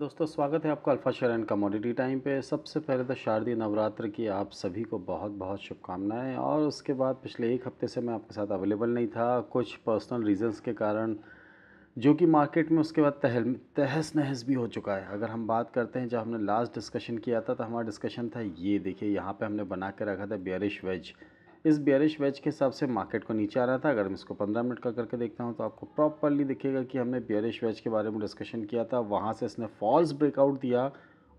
दोस्तों, स्वागत है आपका alpha share and commodity time पे। सबसे पहले तो शारदीय नवरात्र की आप सभी को बहुत बहुत शुभकामनाएं। और उसके बाद पिछले एक हफ्ते से मैं आपके साथ अवेलेबल नहीं था, कुछ पर्सनल रीजंस के कारण, जो कि मार्केट में उसके बाद तहस नहस भी हो चुका है। अगर हम बात करते हैं, जब हमने लास्ट डिस्कशन किया था तो हमारा डिस्कशन था, ये देखिए यहाँ पे हमने बना के रखा था बियरिश वेज। इस बियरिश वेज के हिसाब से मार्केट को नीचे आ रहा था। अगर मैं इसको 15 मिनट का करके देखता हूँ तो आपको प्रॉपरली दिखेगा कि हमने बियरिश वेज के बारे में डिस्कशन किया था। वहाँ से इसने फॉल्स ब्रेकआउट दिया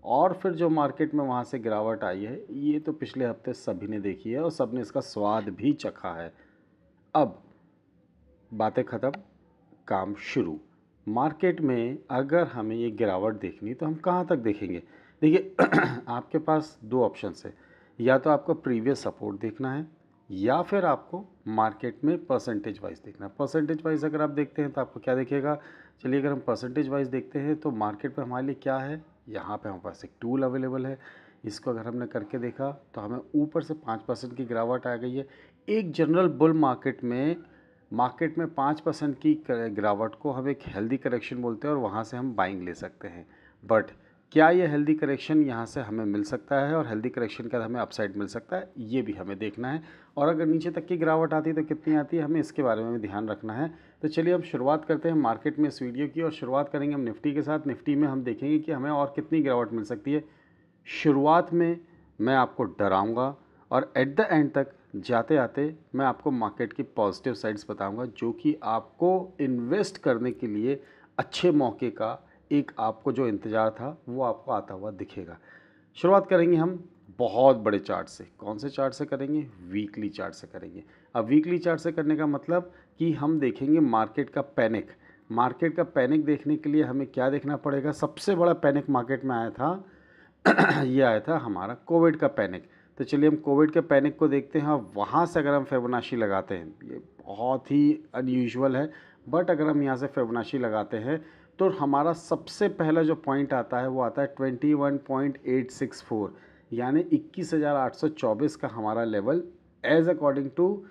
और फिर जो मार्केट में वहाँ से गिरावट आई है, ये तो पिछले हफ्ते सभी ने देखी है और सब ने इसका स्वाद भी चखा है। अब बातें ख़त्म, काम शुरू। मार्केट में अगर हमें ये गिरावट देखनी तो हम कहाँ तक देखेंगे? देखिए आपके पास दो ऑप्शन है, या तो आपको प्रीवियस सपोर्ट देखना है या फिर आपको मार्केट में परसेंटेज वाइज देखना है। परसेंटेज वाइज अगर आप देखते हैं तो आपको क्या दिखेगा? चलिए, अगर हम परसेंटेज वाइज देखते हैं तो मार्केट पे हमारे लिए क्या है, यहाँ पे हमारे पास एक टूल अवेलेबल है। इसको अगर हमने करके देखा तो हमें ऊपर से 5% की गिरावट आ गई है। एक जनरल बुल मार्केट में 5% की गिरावट को हम एक हेल्दी करेक्शन बोलते हैं और वहाँ से हम बाइंग ले सकते हैं। बट क्या ये हेल्दी करेक्शन यहाँ से हमें मिल सकता है और हेल्दी करेक्शन के बाद हमें अपसाइड मिल सकता है, ये भी हमें देखना है। और अगर नीचे तक की गिरावट आती है तो कितनी आती है, हमें इसके बारे में भी ध्यान रखना है। तो चलिए हम शुरुआत करते हैं मार्केट में इस वीडियो की, और शुरुआत करेंगे हम निफ्टी के साथ। निफ्टी में हम देखेंगे कि हमें और कितनी गिरावट मिल सकती है। शुरुआत में मैं आपको डराऊंगा और एट द एंड तक जाते आते मैं आपको मार्केट की पॉजिटिव साइड्स बताऊंगा, जो कि आपको इन्वेस्ट करने के लिए अच्छे मौके का एक आपको जो इंतज़ार था वो आपको आता हुआ दिखेगा। शुरुआत करेंगे हम बहुत बड़े चार्ट से। कौन से चार्ट से करेंगे? वीकली चार्ट से करेंगे। अब वीकली चार्ट से करने का मतलब कि हम देखेंगे मार्केट का पैनिक। मार्केट का पैनिक देखने के लिए हमें क्या देखना पड़ेगा? सबसे बड़ा पैनिक मार्केट में आया था ये आया था हमारा कोविड का पैनिक। तो चलिए हम कोविड के पैनिक को देखते हैं। वहाँ से अगर हम फिबोनाची लगाते हैं, ये बहुत ही अनयूजुअल है, बट अगर हम यहाँ से फिबोनाची लगाते हैं तो हमारा सबसे पहला जो पॉइंट आता है वो आता है 21.864, यानी 21,824 का हमारा level as according to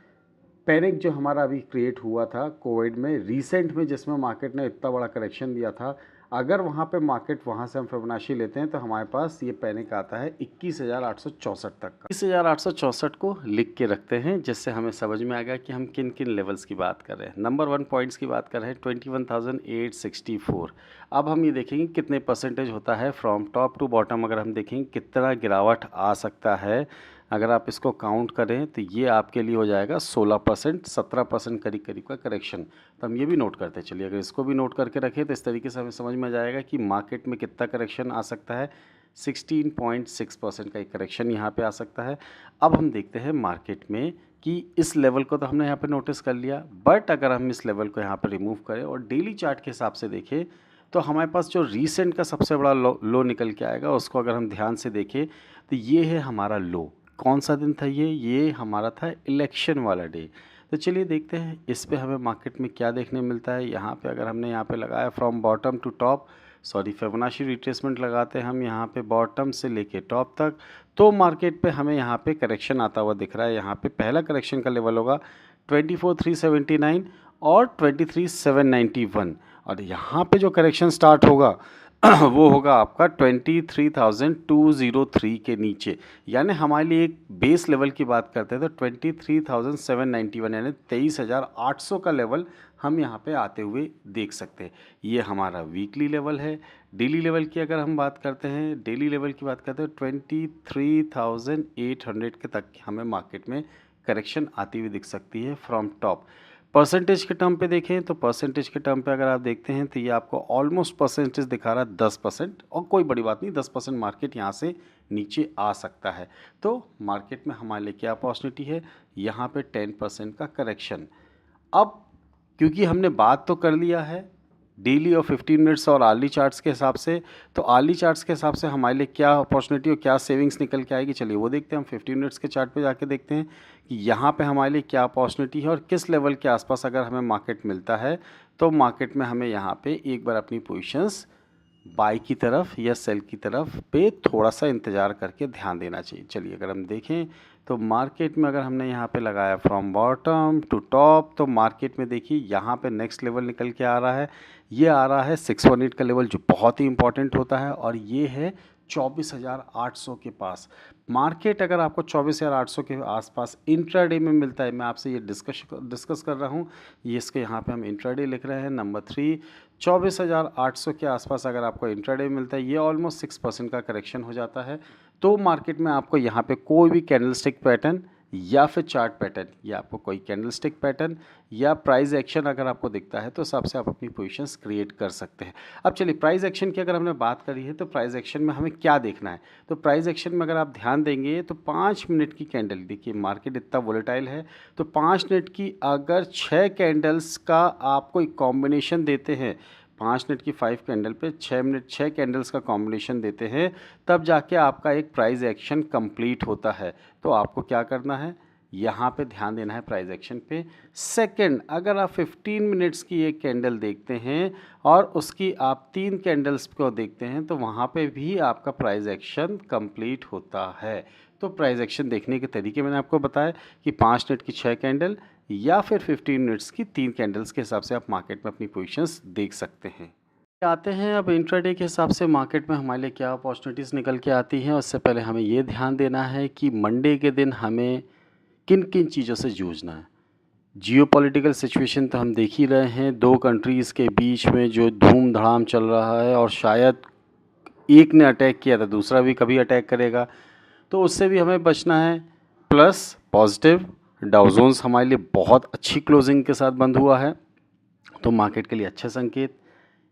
panic जो हमारा अभी क्रिएट हुआ था कोविड में रिसेंट में, जिसमें मार्केट ने इतना बड़ा करेक्शन दिया था। अगर वहाँ पे मार्केट वहाँ से हम फिबोनाची लेते हैं तो हमारे पास ये पैनिक आता है 21,864 तक का। 21,864 को लिख के रखते हैं, जिससे हमें समझ में आ गया कि हम किन किन लेवल्स की बात कर रहे हैं। नंबर 1 पॉइंट्स की बात कर रहे हैं 21,864। अब हम ये देखेंगे कितने परसेंटेज होता है फ्रॉम टॉप टू बॉटम। अगर हम देखेंगे कितना गिरावट आ सकता है, अगर आप इसको काउंट करें तो ये आपके लिए हो जाएगा 16%, 17% करीब करीब का करेक्शन। तो हम ये भी नोट करते हैं। चलिए अगर इसको भी नोट करके रखें तो इस तरीके से हमें समझ में आ जाएगा कि मार्केट में कितना करेक्शन आ सकता है। 16.6% का एक करेक्शन यहाँ पे आ सकता है। अब हम देखते हैं मार्केट में कि इस लेवल को तो हमने यहाँ पे नोटिस कर लिया, बट अगर हम इस लेवल को यहाँ पे रिमूव करें और डेली चार्ट के हिसाब से देखें तो हमारे पास जो रीसेंट का सबसे बड़ा लो निकल के आएगा, उसको अगर हम ध्यान से देखें तो ये है हमारा लो। कौन सा दिन था ये हमारा था इलेक्शन वाला डे। तो चलिए देखते हैं इस पे हमें मार्केट में क्या देखने मिलता है। यहाँ पे अगर हमने यहाँ पे लगाया from bottom to top, Fibonacci retracement लगाते हैं हम यहाँ पे बॉटम से लेके टॉप तक, तो मार्केट पे हमें यहाँ पे करेक्शन आता हुआ दिख रहा है। यहाँ पे पहला करेक्शन का लेवल होगा 24,379 और 23,791, और यहाँ पे जो करेक्शन स्टार्ट होगा वो होगा आपका 23,203 के नीचे। यानी हमारे लिए एक बेस लेवल की बात करते हैं तो 23,791 यानी 23,800 का लेवल हम यहाँ पे आते हुए देख सकते हैं। ये हमारा वीकली लेवल है। डेली लेवल की अगर हम बात करते हैं, डेली लेवल की बात करते हैं 23,800 के तक हमें मार्केट में करेक्शन आती हुई दिख सकती है फ्रॉम टॉप। परसेंटेज के टर्म पे देखें तो परसेंटेज के टर्म पे अगर आप देखते हैं तो ये आपको ऑलमोस्ट परसेंटेज दिखा रहा है 10%, और कोई बड़ी बात नहीं, 10% मार्केट यहाँ से नीचे आ सकता है। तो मार्केट में हमारे लिए क्या अपॉर्चुनिटी है? यहाँ पे 10% का करेक्शन। अब क्योंकि हमने बात तो कर लिया है डेली और 15 मिनट्स और आर्ली चार्ट्स के हिसाब से, तो आर्ली चार्ट्स के हिसाब से हमारे लिए क्या अपॉर्चुनिटी और क्या सेविंग्स निकल के आएगी, चलिए वो देखते हैं। हम 15 मिनट्स के चार्ट पे जाके देखते हैं कि यहाँ पे हमारे लिए क्या अपॉर्चुनिटी है और किस लेवल के आसपास अगर हमें मार्केट मिलता है तो मार्केट में हमें यहाँ पे एक बार अपनी पोजीशंस बाई की तरफ या सेल की तरफ पे थोड़ा सा इंतज़ार करके ध्यान देना चाहिए। चलिए अगर हम देखें तो मार्केट में अगर हमने यहाँ पे लगाया फ्रॉम बॉटम टू टॉप, तो मार्केट में देखिए यहाँ पे नेक्स्ट लेवल निकल के आ रहा है। ये आ रहा है 618 का लेवल, जो बहुत ही इंपॉर्टेंट होता है, और ये है 24,800 के पास। मार्केट अगर आपको 24,800 के आसपास इंट्राडे में मिलता है, मैं आपसे ये डिस्कस कर रहा हूँ, ये इसके यहाँ पे हम इंट्राडे लिख रहे हैं नंबर 3, 24,800 के आसपास अगर आपको इंट्राडे मिलता है, ये ऑलमोस्ट 6% का करेक्शन हो जाता है। तो मार्केट में आपको यहाँ पे कोई भी कैंडलस्टिक पैटर्न या फिर चार्ट पैटर्न, या आपको कोई कैंडलस्टिक पैटर्न या प्राइस एक्शन अगर आपको दिखता है, तो उस हिसाब से आप अपनी पोजीशंस क्रिएट कर सकते हैं। अब चलिए प्राइस एक्शन की अगर हमने बात करी है, तो प्राइस एक्शन में हमें क्या देखना है। तो प्राइस एक्शन में अगर आप ध्यान देंगे तो 5 मिनट की कैंडल, देखिए मार्केट इतना वोलेटाइल है, तो 5 मिनट की अगर 6 कैंडल्स का आपको एक कॉम्बिनेशन देते हैं, 5 मिनट की 5 कैंडल पे 6 कैंडल्स का कॉम्बिनेशन देते हैं, तब जाके आपका एक प्राइस एक्शन कंप्लीट होता है। तो आपको क्या करना है, यहाँ पे ध्यान देना है प्राइस एक्शन पे। सेकंड, अगर आप 15 मिनट्स की एक कैंडल देखते हैं और उसकी आप 3 कैंडल्स को देखते हैं, तो वहाँ पे भी आपका प्राइस एक्शन कंप्लीट होता है। तो प्राइस एक्शन देखने के तरीके मैंने आपको बताया कि 5 मिनट की 6 कैंडल या फिर 15 मिनट्स की 3 कैंडल्स के हिसाब से आप मार्केट में अपनी पोजीशंस देख सकते हैं। आते हैं अब इंट्राडे के हिसाब से मार्केट में हमारे लिए क्या अपॉर्चुनिटीज़ निकल के आती हैं। उससे पहले हमें ये ध्यान देना है कि मंडे के दिन हमें किन किन चीज़ों से जूझना है। जियोपॉलिटिकल सिचुएशन तो हम देख ही रहे हैं, 2 कंट्रीज़ के बीच में जो धूम धड़ाम चल रहा है, और शायद एक ने अटैक किया था दूसरा भी कभी अटैक करेगा, तो उससे भी हमें बचना है। प्लस पॉजिटिव, डाउ जोन्स हमारे लिए बहुत अच्छी क्लोजिंग के साथ बंद हुआ है, तो मार्केट के लिए अच्छे संकेत।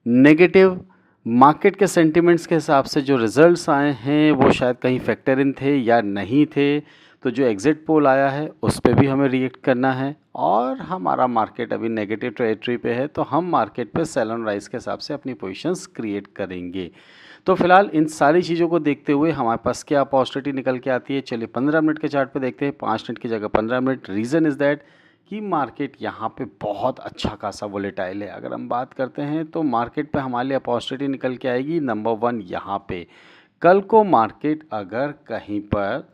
नेगेटिव, मार्केट के सेंटिमेंट्स के हिसाब से जो रिजल्ट्स आए हैं वो शायद कहीं फैक्टर इन थे या नहीं थे, तो जो एग्जिट पोल आया है उस पर भी हमें रिएक्ट करना है। और हमारा मार्केट अभी नेगेटिव टेरिटरी पे है, तो हम मार्केट पे सेल ऑन राइज के हिसाब से अपनी पोजीशंस क्रिएट करेंगे। तो फिलहाल इन सारी चीज़ों को देखते हुए हमारे पास क्या अपॉर्चुनिटी निकल के आती है, चलिए 15 मिनट के चार्ट पे देखते हैं, 5 मिनट की जगह 15 मिनट। रीज़न इज़ दैट कि मार्केट यहाँ पे बहुत अच्छा खासा वोलेटाइल है। अगर हम बात करते हैं तो मार्केट पे हमारे लिए अपॉर्चुनिटी निकल के आएगी नंबर 1 यहाँ पे। कल को मार्केट अगर कहीं पर,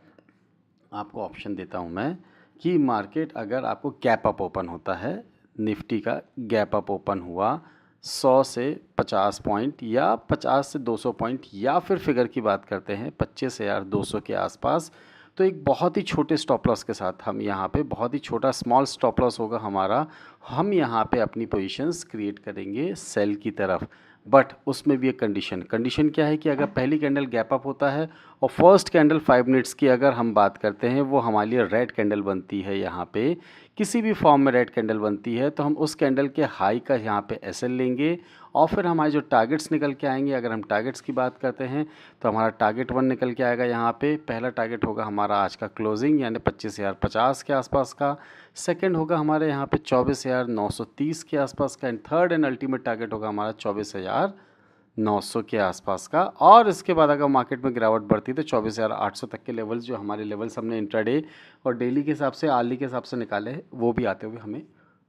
आपको ऑप्शन देता हूँ मैं, कि मार्केट अगर आपको गैप अप ओपन होता है, निफ्टी का गैप अप ओपन हुआ 100 से 50 पॉइंट या 50 से 200 पॉइंट, या फिर फिगर की बात करते हैं 25,200 के आसपास, तो एक बहुत ही छोटे स्टॉप लॉस के साथ हम यहाँ पे, बहुत ही छोटा स्मॉल स्टॉप लॉस होगा हमारा, हम यहाँ पे अपनी पोजीशंस क्रिएट करेंगे सेल की तरफ। बट उसमें भी एक कंडीशन क्या है कि अगर पहली कैंडल गैप अप होता है और फर्स्ट कैंडल 5 मिनट्स की अगर हम बात करते हैं, वो हमारे लिए रेड कैंडल बनती है, यहाँ पे किसी भी फॉर्म में रेड कैंडल बनती है, तो हम उस कैंडल के हाई का यहाँ पे एसएल लेंगे, और फिर हमारे जो टारगेट्स निकल के आएंगे, अगर हम टारगेट्स की बात करते हैं तो हमारा टारगेट 1 निकल के आएगा यहाँ पे। पहला टारगेट होगा हमारा आज का क्लोजिंग यानी 25,050 के आसपास का। सेकंड होगा हमारे यहाँ पे 24,930 के आसपास का, and third and ultimate target होगा हमारा 24,900 के आसपास का। और इसके बाद अगर मार्केट में गिरावट बढ़ती है तो 24,800 तक के लेवल्स, जो हमारे लेवल्स हमने इंट्राडे और डेली के हिसाब से, आर्ली के हिसाब से निकाले हैं, वो भी आते हुए हमें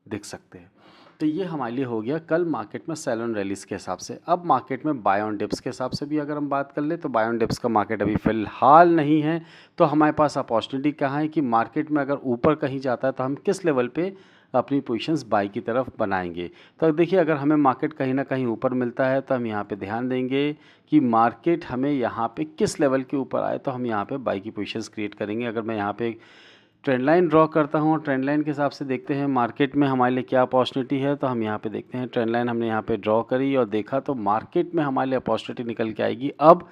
दिख सकते हैं। तो ये हमारे लिए हो गया कल मार्केट में सेल ऑन रैलीज के हिसाब से। अब मार्केट में बाय ऑन डिप्स के हिसाब से भी अगर हम बात कर ले, तो बाय ऑन डिप्स का मार्केट अभी फ़िलहाल नहीं है, तो हमारे पास अपॉर्चुनिटी कहाँ है कि मार्केट में अगर ऊपर कहीं जाता है तो हम किस लेवल पे अपनी पोजीशंस बाई की तरफ बनाएंगे। तो देखिए, अगर हमें मार्केट कहीं ना कहीं ऊपर मिलता है तो हम यहाँ पे ध्यान देंगे कि मार्केट हमें यहाँ पे किस लेवल के ऊपर आए, तो हम यहाँ पे बाई की पोजीशंस क्रिएट करेंगे। अगर मैं यहाँ पे ट्रेंड लाइन ड्रॉ करता हूँ और ट्रेंड लाइन के हिसाब से देखते हैं मार्केट में हमारे लिए क्या अपॉर्चुनिटी है, तो हम यहाँ पे देखते हैं ट्रेंड लाइन हमने यहाँ पे ड्रॉ करी और देखा, तो मार्केट में हमारे लिए अपॉर्चुनिटी निकल के आएगी। अब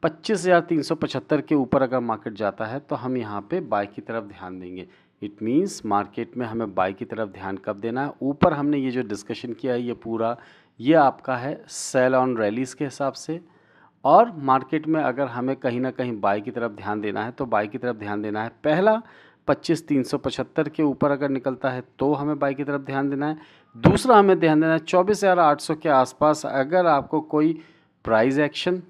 25,375 के ऊपर अगर मार्केट जाता है तो हम यहाँ पे बाय की तरफ ध्यान देंगे। इट मीन्स मार्केट में हमें बाय की तरफ ध्यान कब देना है। ऊपर हमने ये जो डिस्कशन किया है, ये पूरा ये आपका है सेल ऑन रैलीज़ के हिसाब से, और मार्केट में अगर हमें कहीं ना कहीं बाय की तरफ ध्यान देना है तो बाय की तरफ ध्यान देना है। पहला 25,375 के ऊपर अगर निकलता है तो हमें बाय की तरफ ध्यान देना है। दूसरा हमें ध्यान देना है 24,800 के आसपास अगर आपको कोई प्राइस एक्शन,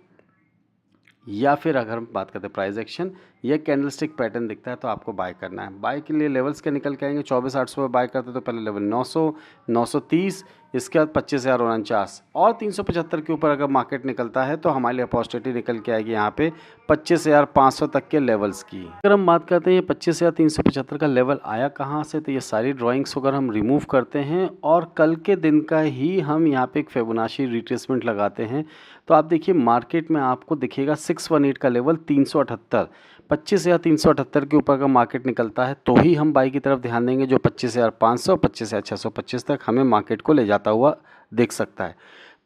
या फिर अगर हम बात करते हैं प्राइस एक्शन ये कैंडलस्टिक पैटर्न दिखता है तो आपको बाय करना है। बाय के लिए लेवल्स के निकल के आएंगे, 24,800 पर बाय करते तो पहले लेवल 900, 930, इसके बाद 25,049 और 375 के ऊपर अगर मार्केट निकलता है तो हमारे लिए अपॉर्चुनिटी निकल के आएगी यहाँ पे 25,500 तक के लेवल्स की। अगर हम बात करते हैं ये 25,375 का लेवल आया कहाँ से, तो ये सारी ड्राइंग्स अगर हम रिमूव करते हैं और कल के दिन का ही हम यहाँ पे एक फिबोनाची रिट्रेसमेंट लगाते हैं तो आप देखिए मार्केट में आपको दिखेगा 618 का लेवल 378, 25,378 के ऊपर का मार्केट निकलता है तो ही हम बाई की तरफ ध्यान देंगे, जो 25,500, 25,625 तक हमें मार्केट को ले जाता हुआ देख सकता है।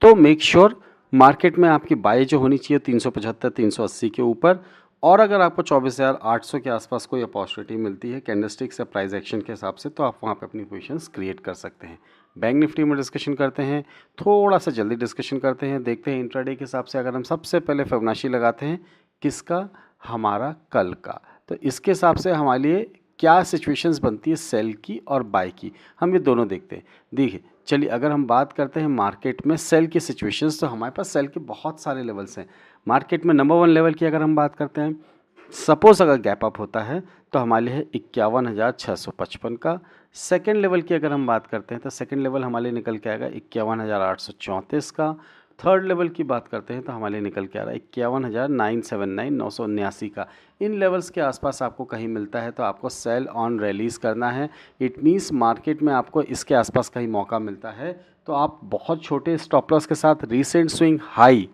तो मेक श्योर मार्केट में आपकी बाई जो होनी चाहिए 375, 380 के ऊपर, और अगर आपको 24,800 के आसपास कोई अपॉर्चुनिटी मिलती है कैंडलस्टिक्स या प्राइस एक्शन के हिसाब से तो आप वहाँ पे अपनी पोजीशंस क्रिएट कर सकते हैं। बैंक निफ्टी में डिस्कशन करते हैं, थोड़ा सा जल्दी डिस्कशन करते हैं, देखते हैं इंट्राडे के हिसाब से। अगर हम सबसे पहले फिबोनाची लगाते हैं किसका, हमारा कल का, तो इसके हिसाब से हमारे लिए क्या सिचुएशंस बनती है सेल की और बाय की, हम ये दोनों देखते हैं। देखिए चलिए अगर हम बात करते हैं मार्केट में सेल की सिचुएशंस तो हमारे पास सेल के बहुत सारे लेवल्स हैं। मार्केट में नंबर 1 लेवल की अगर हम बात करते हैं, सपोज अगर गैप अप होता है तो हमारे लिए है 51,655 का। सेकेंड लेवल की अगर हम बात करते हैं तो सेकेंड लेवल हमारे लिए निकल के आएगा 51,834 का। थर्ड लेवल की बात करते हैं तो हमारे लिए निकल के आ रहा है 51,979, 979 का। इन लेवल्स के आसपास आपको कहीं मिलता है तो आपको सेल ऑन रिलीज़ करना है। इट मीन्स मार्केट में आपको इसके आसपास कहीं मौका मिलता है तो आप बहुत छोटे स्टॉप लॉस के साथ रीसेंट स्विंग हाई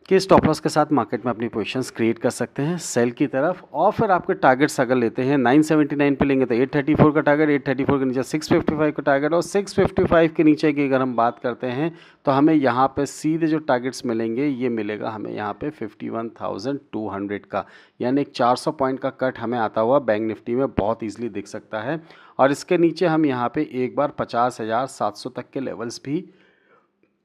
कि स्टॉप लॉस के साथ मार्केट में अपनी पोजीशंस क्रिएट कर सकते हैं सेल की तरफ। और फिर आपके टारगेट्स अगर लेते हैं 979 पे लेंगे तो 834 का टारगेट, 834 के नीचे 655 का टारगेट, और 655 के नीचे की अगर हम बात करते हैं तो हमें यहाँ पे सीधे जो टारगेट्स मिलेंगे ये मिलेगा हमें यहाँ पे 51,200 का, यानी एक 400 पॉइंट का कट हमें आता हुआ बैंक निफ्टी में बहुत ईजिली दिख सकता है। और इसके नीचे हम यहाँ पे एक बार 50,700 तक के लेवल्स भी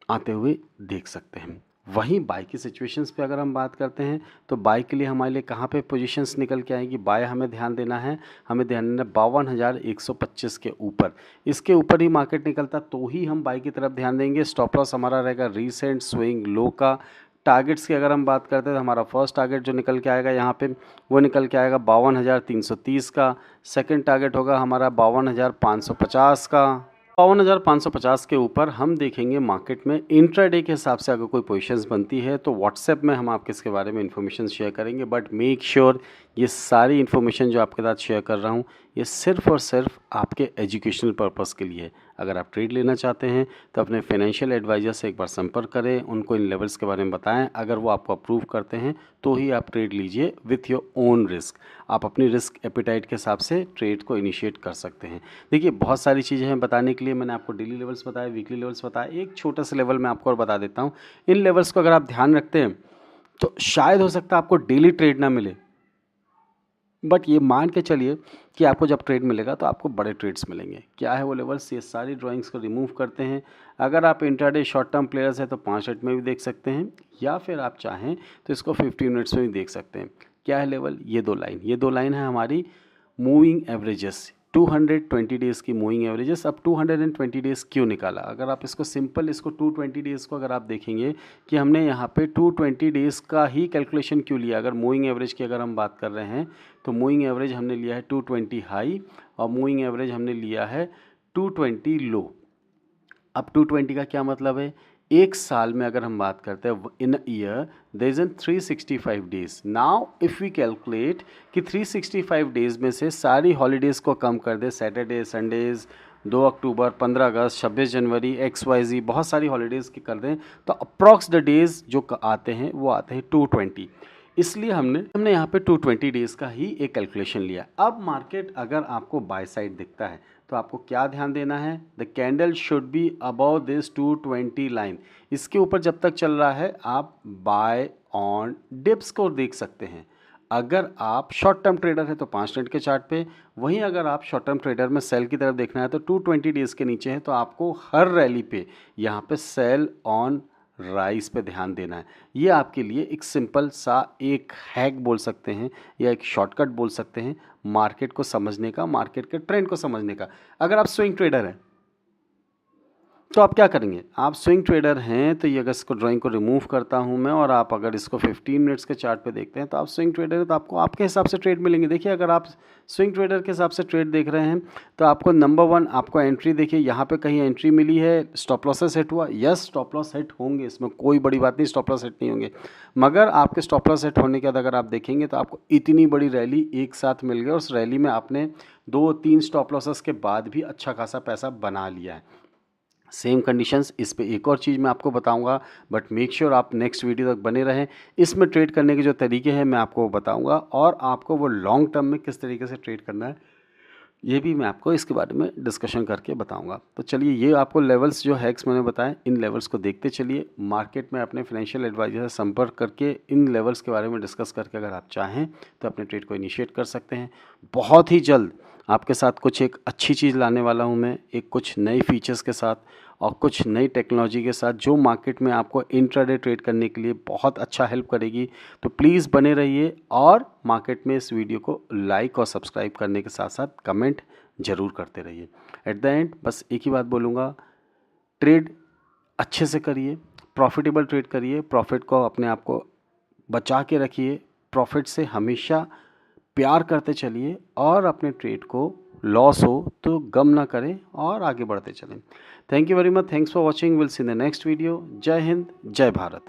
आते हुए देख सकते हैं। वहीं बाय की सिचुएशंस पे अगर हम बात करते हैं तो बाय के लिए हमारे लिए कहाँ पे पोजीशंस निकल के आएगी, बाय हमें ध्यान देना है, हमें ध्यान देना 52,125 के ऊपर। इसके ऊपर ही मार्केट निकलता तो ही हम बाय की तरफ ध्यान देंगे। स्टॉप लॉस हमारा रहेगा रीसेंट स्विंग लो का। टारगेट्स की अगर हम बात करते हैं तो हमारा फर्स्ट टारगेट जो निकल के आएगा यहाँ पे वो निकल के आएगा 52,330 का। सेकेंड टारगेट होगा हमारा 52,550 का। 52,550 के ऊपर हम देखेंगे मार्केट में इंट्राडे के हिसाब से अगर कोई पोजीशंस बनती है तो व्हाट्सएप में हम आपके इसके बारे में इन्फॉर्मेशन शेयर करेंगे। बट मेक श्योर ये सारी इन्फॉर्मेशन जो आपके साथ शेयर कर रहा हूँ ये सिर्फ और सिर्फ आपके एजुकेशनल पर्पस के लिए है। अगर आप ट्रेड लेना चाहते हैं तो अपने फाइनेंशियल एडवाइज़र से एक बार संपर्क करें, उनको इन लेवल्स के बारे में बताएं। अगर वो आपको अप्रूव करते हैं तो ही आप ट्रेड लीजिए विथ योर ओन रिस्क। आप अपनी रिस्क एपिटाइट के हिसाब से ट्रेड को इनिशिएट कर सकते हैं। देखिए बहुत सारी चीज़ें हैं बताने के लिए, मैंने आपको डेली लेवल्स बताए, वीकली लेवल्स बताए, एक छोटा सा लेवल मैं आपको और बता देता हूँ। इन लेवल्स को अगर आप ध्यान रखते हैं तो शायद हो सकता है आपको डेली ट्रेड ना मिले, बट ये मान के चलिए कि आपको जब ट्रेड मिलेगा तो आपको बड़े ट्रेड्स मिलेंगे। क्या है वो लेवल्स, ये सारी ड्राइंग्स को रिमूव करते हैं। अगर आप इंट्राडे शॉर्ट टर्म प्लेयर्स हैं तो 5 मिनट में भी देख सकते हैं, या फिर आप चाहें तो इसको 15 मिनट्स में भी देख सकते हैं। क्या है लेवल, ये दो लाइन है हमारी मूविंग एवरेजेस, 220 डेज़ की मूविंग एवरेजेस। अब 220 डेज़ क्यों निकाला, अगर आप इसको सिंपल इसको 220 डेज़ को अगर आप देखेंगे कि हमने यहाँ पे 220 डेज़ का ही कैलकुलेशन क्यों लिया। अगर मूविंग एवरेज की अगर हम बात कर रहे हैं तो मूविंग एवरेज हमने लिया है 220 हाई और मूविंग एवरेज हमने लिया है 220 लो। अब 220 का क्या मतलब है, एक साल में अगर हम बात करते हैं in year there is 365 days. Now if we calculate कि 365 डेज में से सारी हॉलीडेज़ को कम कर दे, सैटरडे संडेज़, 2 अक्टूबर, 15 अगस्त, 26 जनवरी, XYZ बहुत सारी हॉलीडेज़ की कर दें तो अप्रॉक्स द डेज़ जो आते हैं वो आते हैं 220। इसलिए हमने यहाँ पे 220 डेज़ का ही एक कैलकुलेशन लिया। अब मार्केट अगर आपको बाय साइड दिखता है तो आपको क्या ध्यान देना है, the candle should be above this 220 line. इसके ऊपर जब तक चल रहा है आप बाय ऑन डिप्स को देख सकते हैं। अगर आप शॉर्ट टर्म ट्रेडर है तो 5 मिनट के चार्ट पे, वहीं अगर आप शॉर्ट टर्म ट्रेडर में सेल की तरफ देखना है तो 220 डेज़ के नीचे है तो आपको हर रैली पे यहाँ पे सेल ऑन राइस पे ध्यान देना है। ये आपके लिए एक सिंपल सा एक हैक बोल सकते हैं या एक शॉर्टकट बोल सकते हैं मार्केट को समझने का, मार्केट के ट्रेंड को समझने का। अगर आप स्विंग ट्रेडर हैं तो आप क्या करेंगे, आप स्विंग ट्रेडर हैं तो ये अगर इसको ड्राइंग को रिमूव करता हूं मैं और आप अगर इसको 15 मिनट्स के चार्ट पे देखते हैं तो आप स्विंग ट्रेडर हैं तो आपको आपके हिसाब से ट्रेड मिलेंगे। देखिए अगर आप स्विंग ट्रेडर के हिसाब से ट्रेड देख रहे हैं तो आपको नंबर 1 आपको एंट्री देखिए यहाँ पे कहीं एंट्री मिली है, स्टॉप लॉसेस हिट हुआ, यस स्टॉप लॉस हिट होंगे, इसमें कोई बड़ी बात नहीं, स्टॉप लॉस हिट नहीं होंगे, मगर आपके स्टॉप लॉस हिट होने के बाद अगर आप देखेंगे तो आपको इतनी बड़ी रैली एक साथ मिल गई और उस रैली में आपने 2-3 स्टॉप लॉसेस के बाद भी अच्छा खासा पैसा बना लिया है। सेम कंडीशंस इस पे एक और चीज़ मैं आपको बताऊंगा, बट मेक श्योर आप नेक्स्ट वीडियो तक बने रहें। इसमें ट्रेड करने के जो तरीके हैं मैं आपको बताऊंगा और आपको वो लॉन्ग टर्म में किस तरीके से ट्रेड करना है ये भी मैं आपको इसके बारे में डिस्कशन करके बताऊंगा। तो चलिए ये आपको लेवल्स जो हैक्स मैंने बताए इन लेवल्स को देखते चलिए, मार्केट में अपने फाइनेंशियल एडवाइजर से संपर्क करके इन लेवल्स के बारे में डिस्कस करके अगर आप चाहें तो अपने ट्रेड को इनिशिएट कर सकते हैं। बहुत ही जल्द आपके साथ कुछ एक अच्छी चीज़ लाने वाला हूं मैं, एक कुछ नई फीचर्स के साथ और कुछ नई टेक्नोलॉजी के साथ जो मार्केट में आपको इंट्राडे ट्रेड करने के लिए बहुत अच्छा हेल्प करेगी। तो प्लीज़ बने रहिए और मार्केट में इस वीडियो को लाइक और सब्सक्राइब करने के साथ साथ कमेंट ज़रूर करते रहिए। एट द एंड बस एक ही बात बोलूँगा, ट्रेड अच्छे से करिए, प्रॉफिटेबल ट्रेड करिए, प्रॉफिट को अपने आप को बचा के रखिए, प्रॉफिट से हमेशा प्यार करते चलिए और अपने ट्रेड को लॉस हो तो गम ना करें और आगे बढ़ते चलें। Thank you very much, thanks for watching, will see in the next video. जय हिंद, जय भारत।